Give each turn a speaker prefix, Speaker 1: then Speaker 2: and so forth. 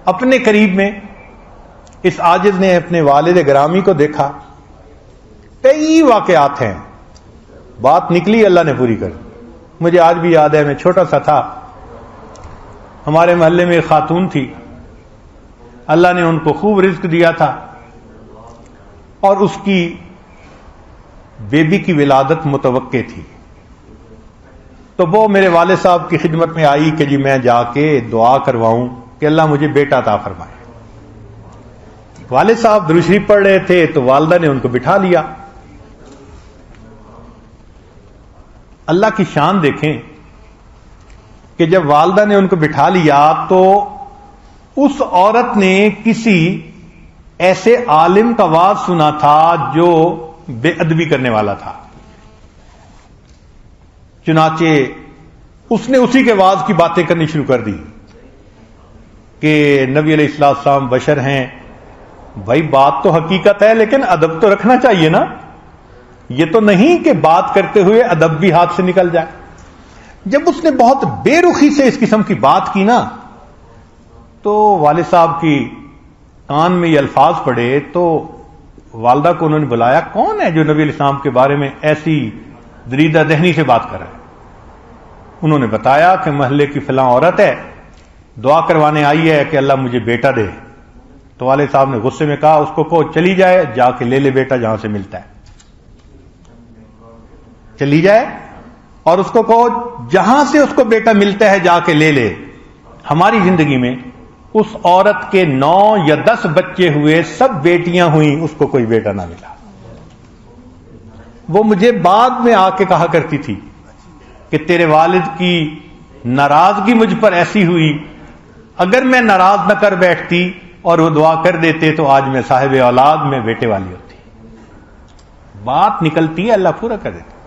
Speaker 1: اپنے قریب میں اس عاجز نے اپنے والد گرامی کو دیکھا. کئی واقعات ہیں, بات نکلی اللہ نے پوری کر. مجھے آج بھی یاد ہے, میں چھوٹا سا تھا, ہمارے محلے میں ایک خاتون تھی, اللہ نے ان کو خوب رزق دیا تھا اور اس کی بیبی کی ولادت متوقع تھی. تو وہ میرے والد صاحب کی خدمت میں آئی کہ جی میں جا کے دعا کرواؤں کہ اللہ مجھے بیٹا عطا فرمائے. والد صاحب درود شریف پڑھ رہے تھے تو والدہ نے ان کو بٹھا لیا. اللہ کی شان دیکھیں کہ جب والدہ نے ان کو بٹھا لیا تو اس عورت نے کسی ایسے عالم کا واعظ سنا تھا جو بے ادبی کرنے والا تھا. چنانچہ اس نے اسی کے واعظ کی باتیں کرنی شروع کر دی کہ نبی علیہ السلام بشر ہیں. بھائی بات تو حقیقت ہے لیکن ادب تو رکھنا چاہیے نا. یہ تو نہیں کہ بات کرتے ہوئے ادب بھی ہاتھ سے نکل جائے. جب اس نے بہت بے رخی سے اس قسم کی بات کی نا تو والد صاحب کی کان میں یہ الفاظ پڑے تو والدہ کو انہوں نے بلایا, کون ہے جو نبی علیہ السلام کے بارے میں ایسی دریدہ دہنی سے بات کر رہا ہے. انہوں نے بتایا کہ محلے کی فلاں عورت ہے, دعا کروانے آئی ہے کہ اللہ مجھے بیٹا دے. تو والد صاحب نے غصے میں کہا اس کو کہو چلی جائے, جا کے لے لے بیٹا جہاں سے ملتا ہے. چلی جائے اور اس کو کہو جہاں سے اس کو بیٹا ملتا ہے جا کے لے لے. ہماری زندگی میں اس عورت کے 9 یا 10 بچے ہوئے, سب بیٹیاں ہوئیں, اس کو کوئی بیٹا نہ ملا. وہ مجھے بعد میں آ کے کہا کرتی تھی کہ تیرے والد کی ناراضگی مجھ پر ایسی ہوئی, اگر میں ناراض نہ کر بیٹھتی اور وہ دعا کر دیتے تو آج میں صاحب اولاد میں بیٹے والی ہوتی. بات نکلتی ہے اللہ پورا کر دیتا.